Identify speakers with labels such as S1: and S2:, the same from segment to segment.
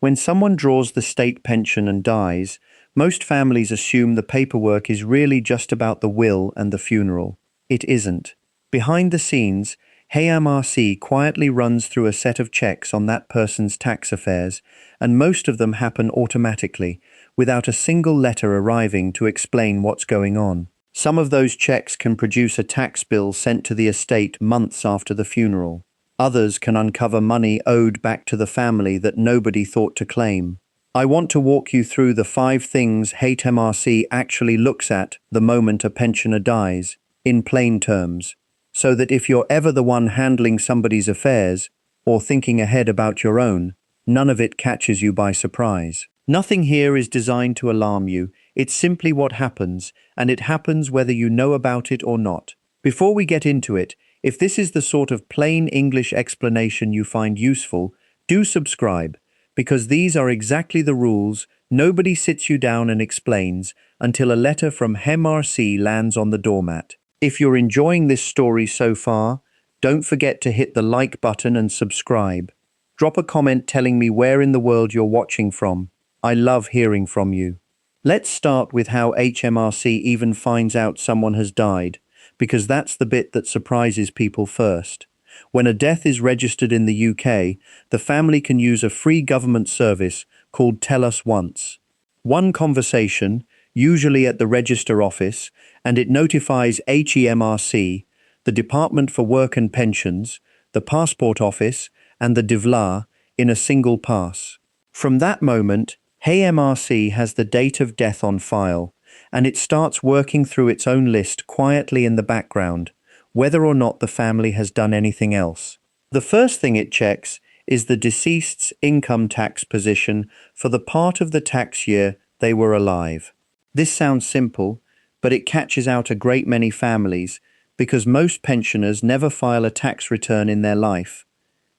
S1: When someone draws the state pension and dies, most families assume the paperwork is really just about the will and the funeral. It isn't. Behind the scenes, HMRC quietly runs through a set of checks on that person's tax affairs, and most of them happen automatically, without a single letter arriving to explain what's going on. Some of those checks can produce a tax bill sent to the estate months after the funeral. Others can uncover money owed back to the family that nobody thought to claim. I want to walk you through the 5 things HMRC actually looks at the moment a pensioner dies, in plain terms, so that if you're ever the one handling somebody's affairs, or thinking ahead about your own, none of it catches you by surprise. Nothing here is designed to alarm you. It's simply what happens, and it happens whether you know about it or not. Before we get into it, if this is the sort of plain English explanation you find useful, do subscribe, because these are exactly the rules. Nobody sits you down and explains until a letter from HMRC lands on the doormat. If you're enjoying this story so far, don't forget to hit the like button and subscribe. Drop a comment telling me where in the world you're watching from. I love hearing from you. Let's start with how HMRC even finds out someone has died, because that's the bit that surprises people first. When a death is registered in the UK, the family can use a free government service called Tell Us Once. One conversation, usually at the register office, and it notifies HMRC, the Department for Work and Pensions, the Passport Office, and the DVLA in a single pass. From that moment, HMRC has the date of death on file, and it starts working through its own list quietly in the background, whether or not the family has done anything else. The first thing it checks is the deceased's income tax position for the part of the tax year they were alive. This sounds simple, but it catches out a great many families because most pensioners never file a tax return in their life.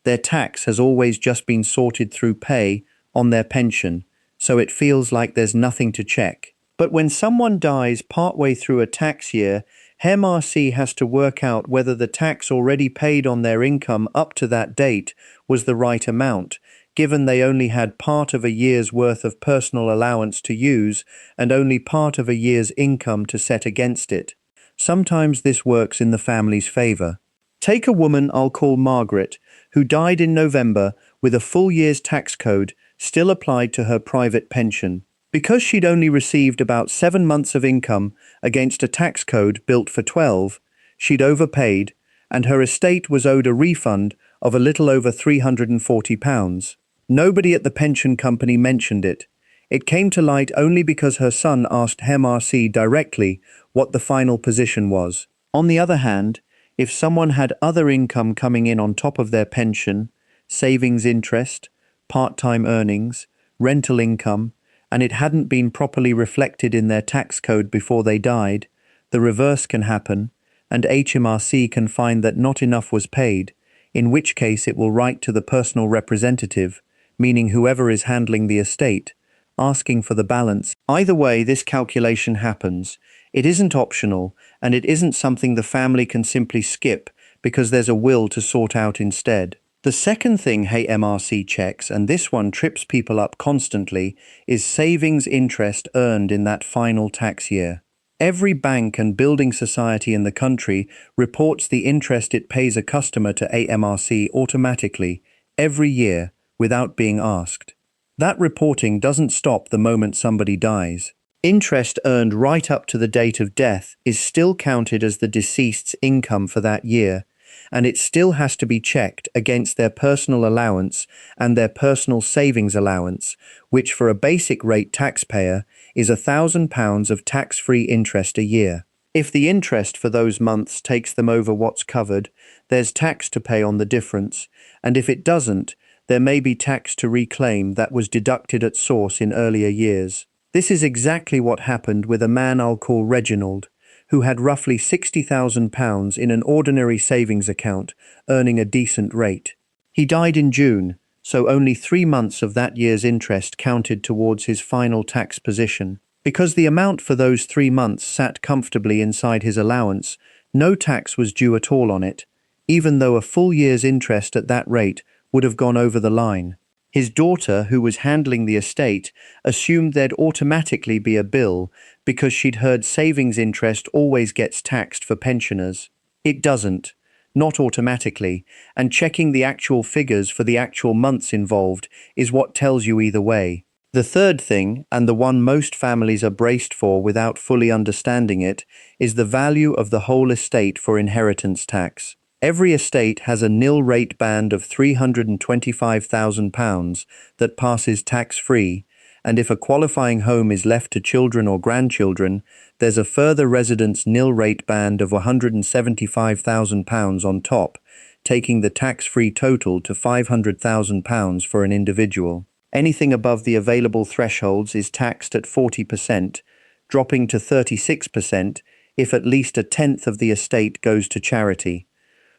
S1: Their tax has always just been sorted through pay on their pension, so it feels like there's nothing to check. But when someone dies partway through a tax year, HMRC has to work out whether the tax already paid on their income up to that date was the right amount, given they only had part of a year's worth of personal allowance to use and only part of a year's income to set against it. Sometimes this works in the family's favor. Take a woman I'll call Margaret, who died in November with a full year's tax code still applied to her private pension. Because she'd only received about 7 months of income against a tax code built for 12, she'd overpaid, and her estate was owed a refund of a little over £340. Nobody at the pension company mentioned it. It came to light only because her son asked HMRC directly what the final position was. On the other hand, if someone had other income coming in on top of their pension, savings interest, part-time earnings, rental income, and it hadn't been properly reflected in their tax code before they died, the reverse can happen, and HMRC can find that not enough was paid, in which case it will write to the personal representative, meaning whoever is handling the estate, asking for the balance. Either way, this calculation happens. It isn't optional, and it isn't something the family can simply skip because there's a will to sort out instead. The second thing HMRC checks, and this one trips people up constantly, is savings interest earned in that final tax year. Every bank and building society in the country reports the interest it pays a customer to HMRC automatically, every year, without being asked. That reporting doesn't stop the moment somebody dies. Interest earned right up to the date of death is still counted as the deceased's income for that year, and it still has to be checked against their personal allowance and their personal savings allowance, which for a basic rate taxpayer is £1,000 of tax-free interest a year. If the interest for those months takes them over what's covered, there's tax to pay on the difference, and if it doesn't, there may be tax to reclaim that was deducted at source in earlier years. This is exactly what happened with a man I'll call Reginald, who had roughly £60,000 in an ordinary savings account, earning a decent rate. He died in June, so only 3 months of that year's interest counted towards his final tax position. Because the amount for those 3 months sat comfortably inside his allowance, no tax was due at all on it, even though a full year's interest at that rate would have gone over the line. His daughter, who was handling the estate, assumed there'd automatically be a bill because she'd heard savings interest always gets taxed for pensioners. It doesn't, not automatically, and checking the actual figures for the actual months involved is what tells you either way. The third thing, and the one most families are braced for without fully understanding it, is the value of the whole estate for inheritance tax. Every estate has a nil rate band of £325,000 that passes tax-free, and if a qualifying home is left to children or grandchildren, there's a further residence nil rate band of £175,000 on top, taking the tax-free total to £500,000 for an individual. Anything above the available thresholds is taxed at 40%, dropping to 36% if at least a tenth of the estate goes to charity.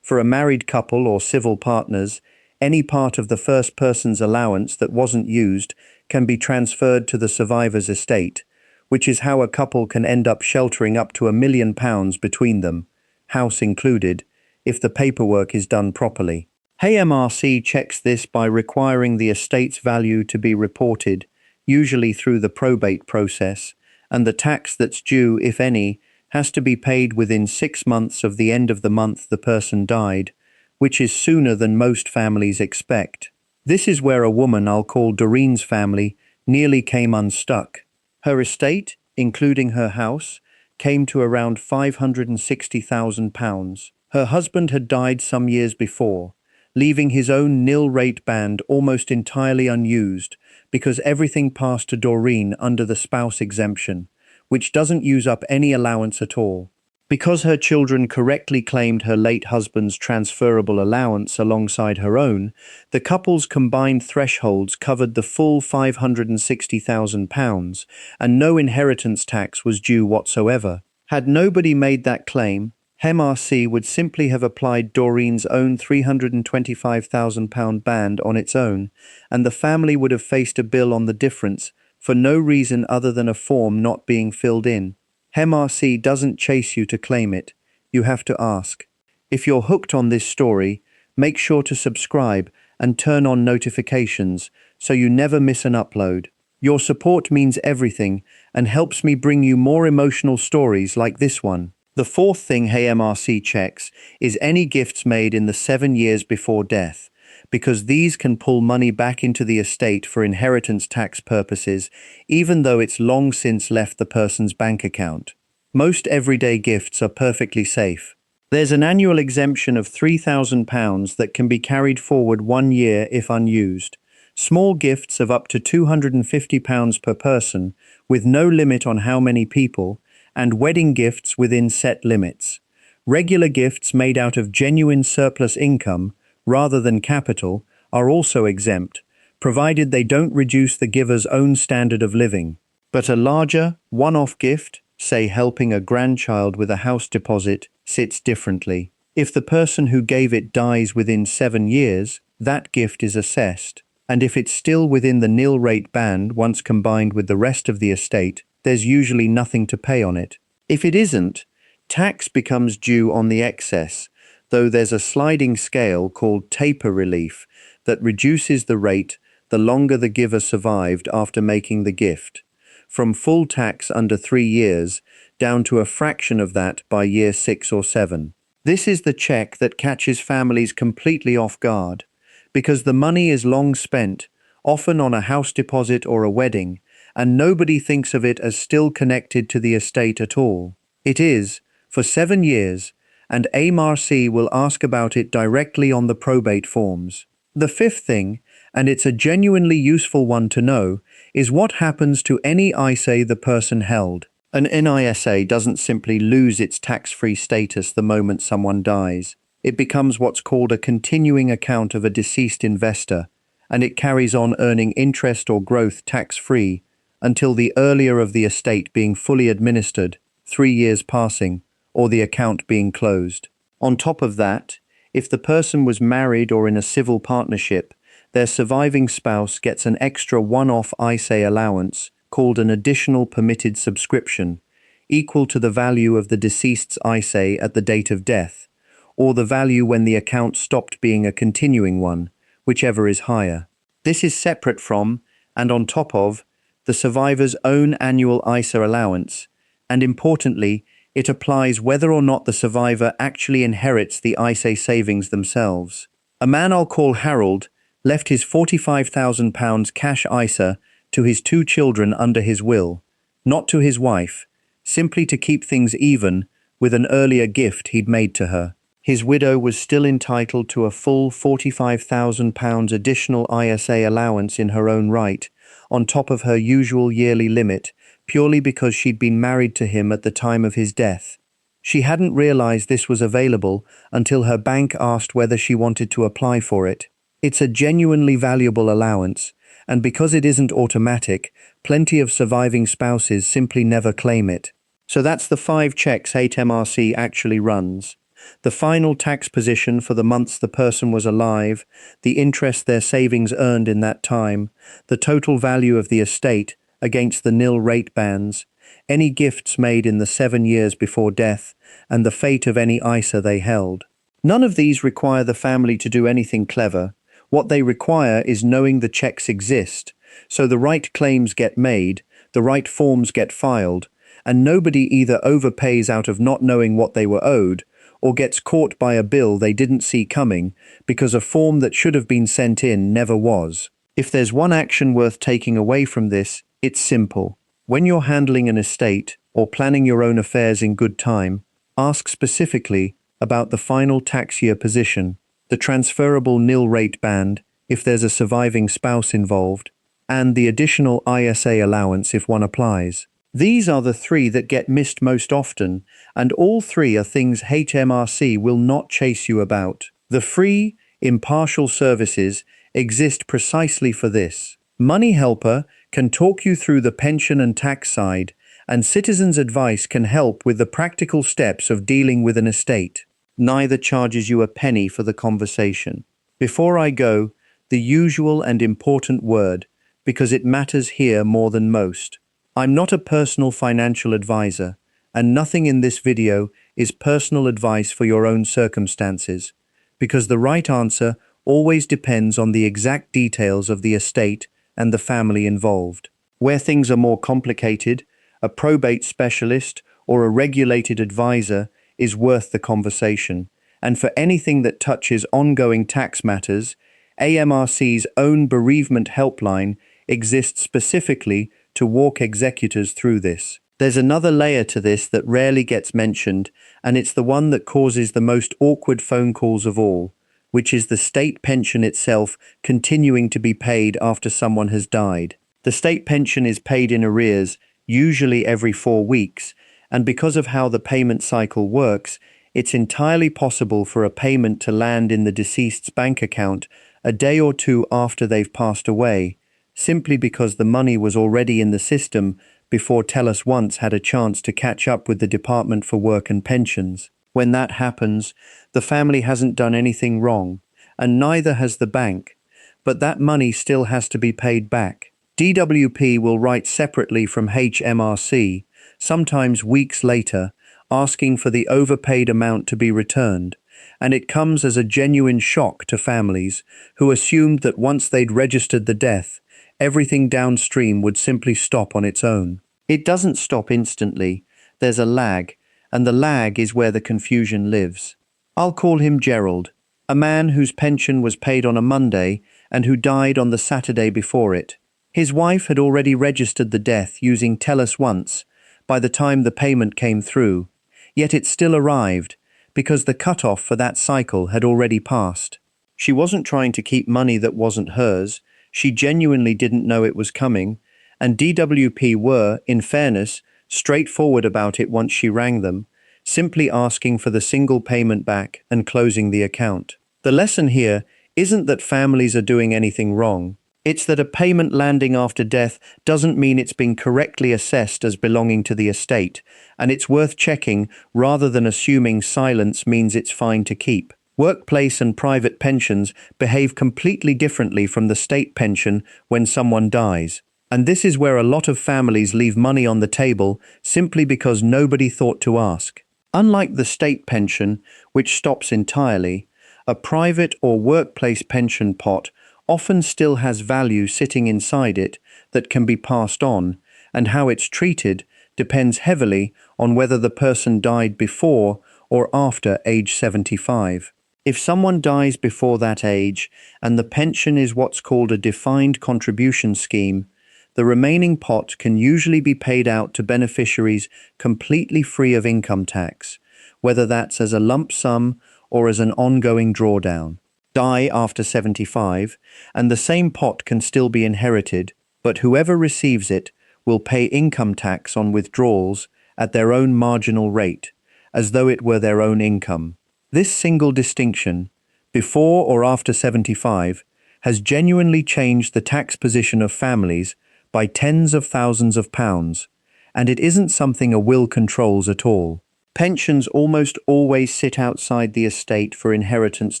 S1: For a married couple or civil partners, any part of the first person's allowance that wasn't used can be transferred to the survivor's estate, which is how a couple can end up sheltering up to £1 million between them, house included, if the paperwork is done properly. HMRC checks this by requiring the estate's value to be reported, usually through the probate process, and the tax that's due, if any, has to be paid within 6 months of the end of the month the person died, which is sooner than most families expect. This is where a woman I'll call Doreen's family nearly came unstuck. Her estate, including her house, came to around £560,000. Her husband had died some years before, leaving his own nil rate band almost entirely unused because everything passed to Doreen under the spouse exemption, which doesn't use up any allowance at all. Because her children correctly claimed her late husband's transferable allowance alongside her own, the couple's combined thresholds covered the full £560,000, and no inheritance tax was due whatsoever. Had nobody made that claim, HMRC would simply have applied Doreen's own £325,000 band on its own, and the family would have faced a bill on the difference for no reason other than a form not being filled in. HMRC doesn't chase you to claim it, you have to ask. If you're hooked on this story, make sure to subscribe and turn on notifications so you never miss an upload. Your support means everything and helps me bring you more emotional stories like this one. The fourth thing HMRC checks is any gifts made in the 7 years before death, because these can pull money back into the estate for inheritance tax purposes, even though it's long since left the person's bank account. Most everyday gifts are perfectly safe. There's an annual exemption of £3,000 that can be carried forward 1 year if unused. Small gifts of up to £250 per person, with no limit on how many people, and wedding gifts within set limits. Regular gifts made out of genuine surplus income, rather than capital, are also exempt, provided they don't reduce the giver's own standard of living. But a larger, one-off gift, say helping a grandchild with a house deposit, sits differently. If the person who gave it dies within 7 years, that gift is assessed, and if it's still within the nil rate band once combined with the rest of the estate, there's usually nothing to pay on it. If it isn't, tax becomes due on the excess, though there's a sliding scale called taper relief that reduces the rate the longer the giver survived after making the gift, from full tax under 3 years down to a fraction of that by year 6 or 7. This is the check that catches families completely off guard, because the money is long spent, often on a house deposit or a wedding, and nobody thinks of it as still connected to the estate at all. It is, for 7 years, and HMRC will ask about it directly on the probate forms. The fifth thing, and it's a genuinely useful one to know, is what happens to any ISA the person held. An NISA doesn't simply lose its tax-free status the moment someone dies. It becomes what's called a continuing account of a deceased investor, and it carries on earning interest or growth tax-free until the earlier of the estate being fully administered, 3 years passing, or the account being closed. On top of that, if the person was married or in a civil partnership, their surviving spouse gets an extra one-off ISA allowance called an additional permitted subscription, equal to the value of the deceased's ISA at the date of death, or the value when the account stopped being a continuing one, whichever is higher. This is separate from, and on top of, the survivor's own annual ISA allowance, and importantly, it applies whether or not the survivor actually inherits the ISA savings themselves. A man I'll call Harold left his £45,000 cash ISA to his two children under his will, not to his wife, simply to keep things even with an earlier gift he'd made to her. His widow was still entitled to a full £45,000 additional ISA allowance in her own right, on top of her usual yearly limit, purely because she'd been married to him at the time of his death. She hadn't realized this was available until her bank asked whether she wanted to apply for it. It's a genuinely valuable allowance, and because it isn't automatic, plenty of surviving spouses simply never claim it. So that's the 5 checks HMRC actually runs. The final tax position for the months the person was alive, the interest their savings earned in that time, the total value of the estate against the nil rate bands, any gifts made in the 7 years before death, and the fate of any ISA they held. None of these require the family to do anything clever. What they require is knowing the checks exist, so the right claims get made, the right forms get filed, and nobody either overpays out of not knowing what they were owed, or gets caught by a bill they didn't see coming because a form that should have been sent in never was. If there's one action worth taking away from this, it's simple. When you're handling an estate or planning your own affairs in good time, ask specifically about the final tax year position, the transferable nil rate band if there's a surviving spouse involved, and the additional ISA allowance if one applies. These are the 3 that get missed most often, and all 3 are things HMRC will not chase you about. The free, impartial services exist precisely for this. Money Helper can talk you through the pension and tax side, and Citizens Advice can help with the practical steps of dealing with an estate. Neither charges you a penny for the conversation. Before I go, the usual and important word, because it matters here more than most. I'm not a personal financial advisor, and nothing in this video is personal advice for your own circumstances, because the right answer always depends on the exact details of the estate and the family involved. Where things are more complicated, a probate specialist or a regulated advisor is worth the conversation, and for anything that touches ongoing tax matters, AMRC's own bereavement helpline exists specifically to walk executors through this. There's another layer to this that rarely gets mentioned, and it's the one that causes the most awkward phone calls of all, which is the state pension itself continuing to be paid after someone has died. The state pension is paid in arrears, usually every 4 weeks, and because of how the payment cycle works, it's entirely possible for a payment to land in the deceased's bank account a day or 2 after they've passed away, simply because the money was already in the system before Tell Us Once had a chance to catch up with the Department for Work and Pensions. When that happens, the family hasn't done anything wrong, and neither has the bank, but that money still has to be paid back. DWP will write separately from HMRC, sometimes weeks later, asking for the overpaid amount to be returned, and it comes as a genuine shock to families who assumed that once they'd registered the death, everything downstream would simply stop on its own. It doesn't stop instantly. There's a lag, and the lag is where the confusion lives. I'll call him Gerald, a man whose pension was paid on a Monday and who died on the Saturday before it. His wife had already registered the death using Tell Us Once by the time the payment came through, yet it still arrived because the cutoff for that cycle had already passed. She wasn't trying to keep money that wasn't hers. She genuinely didn't know it was coming, and DWP were, in fairness, straightforward about it once she rang them, simply asking for the single payment back and closing the account. The lesson here isn't that families are doing anything wrong. It's that a payment landing after death doesn't mean it's been correctly assessed as belonging to the estate, and it's worth checking rather than assuming silence means it's fine to keep. Workplace and private pensions behave completely differently from the state pension when someone dies. And this is where a lot of families leave money on the table simply because nobody thought to ask. Unlike the state pension, which stops entirely, a private or workplace pension pot often still has value sitting inside it that can be passed on, and how it's treated depends heavily on whether the person died before or after age 75. If someone dies before that age and the pension is what's called a defined contribution scheme, the remaining pot can usually be paid out to beneficiaries completely free of income tax, whether that's as a lump sum or as an ongoing drawdown. Die after 75, and the same pot can still be inherited, but whoever receives it will pay income tax on withdrawals at their own marginal rate, as though it were their own income. This single distinction, before or after 75, has genuinely changed the tax position of families by tens of thousands of pounds, and it isn't something a will controls at all. Pensions almost always sit outside the estate for inheritance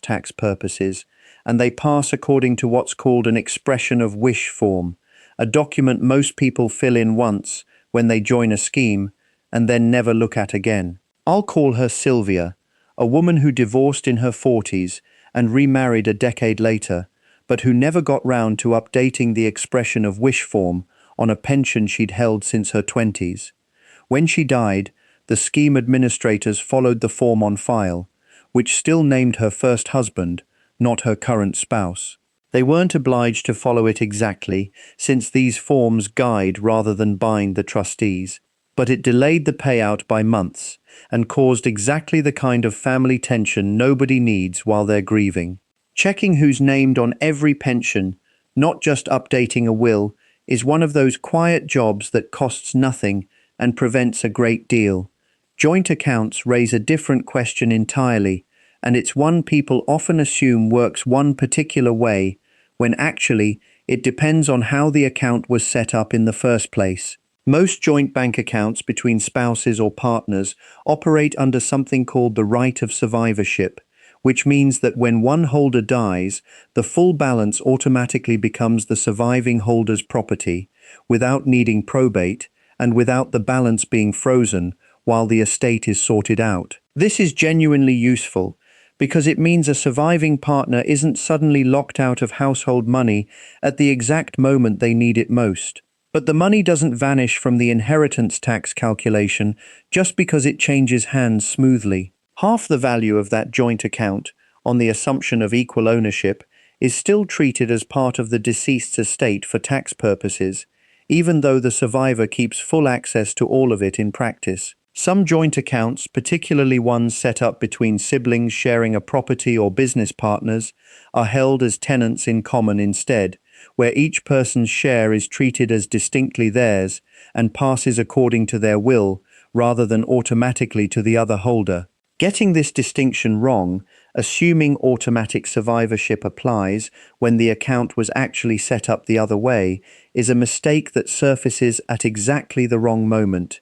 S1: tax purposes, and they pass according to what's called an expression of wish form, a document most people fill in once when they join a scheme and then never look at again. I'll call her Sylvia, a woman who divorced in her 40s and remarried a decade later, but who never got round to updating the expression of wish form on a pension she'd held since her 20s. When she died, the scheme administrators followed the form on file, which still named her first husband, not her current spouse. They weren't obliged to follow it exactly, since these forms guide rather than bind the trustees, but it delayed the payout by months and caused exactly the kind of family tension nobody needs while they're grieving. Checking who's named on every pension, not just updating a will, is one of those quiet jobs that costs nothing and prevents a great deal. Joint accounts raise a different question entirely, and it's one people often assume works one particular way, when actually it depends on how the account was set up in the first place. Most joint bank accounts between spouses or partners operate under something called the right of survivorship, which means that when one holder dies, the full balance automatically becomes the surviving holder's property, without needing probate and without the balance being frozen while the estate is sorted out. This is genuinely useful because it means a surviving partner isn't suddenly locked out of household money at the exact moment they need it most. But the money doesn't vanish from the inheritance tax calculation just because it changes hands smoothly. Half the value of that joint account, on the assumption of equal ownership, is still treated as part of the deceased's estate for tax purposes, even though the survivor keeps full access to all of it in practice. Some joint accounts, particularly ones set up between siblings sharing a property or business partners, are held as tenants in common instead, where each person's share is treated as distinctly theirs and passes according to their will rather than automatically to the other holder. Getting this distinction wrong, assuming automatic survivorship applies when the account was actually set up the other way, is a mistake that surfaces at exactly the wrong moment,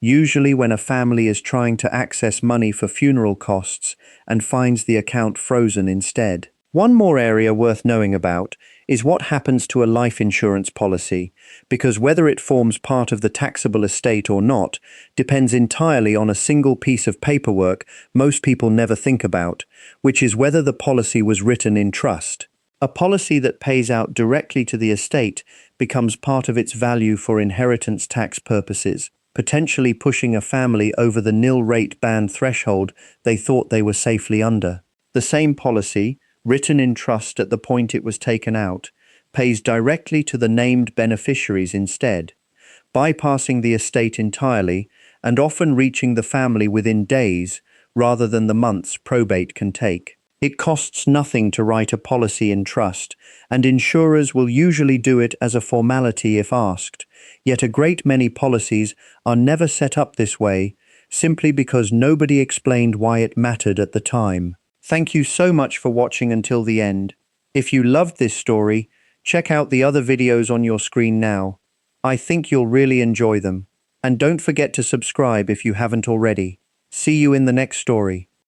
S1: usually when a family is trying to access money for funeral costs and finds the account frozen instead. One more area worth knowing about is what happens to a life insurance policy, because whether it forms part of the taxable estate or not depends entirely on a single piece of paperwork most people never think about, which is whether the policy was written in trust. A policy that pays out directly to the estate becomes part of its value for inheritance tax purposes, potentially pushing a family over the nil-rate ban threshold they thought they were safely under. The same policy, written in trust at the point it was taken out, pays directly to the named beneficiaries instead, bypassing the estate entirely and often reaching the family within days rather than the months probate can take. It costs nothing to write a policy in trust, and insurers will usually do it as a formality if asked, yet a great many policies are never set up this way simply because nobody explained why it mattered at the time. Thank you so much for watching until the end. If you loved this story, check out the other videos on your screen now. I think you'll really enjoy them. And don't forget to subscribe if you haven't already. See you in the next story.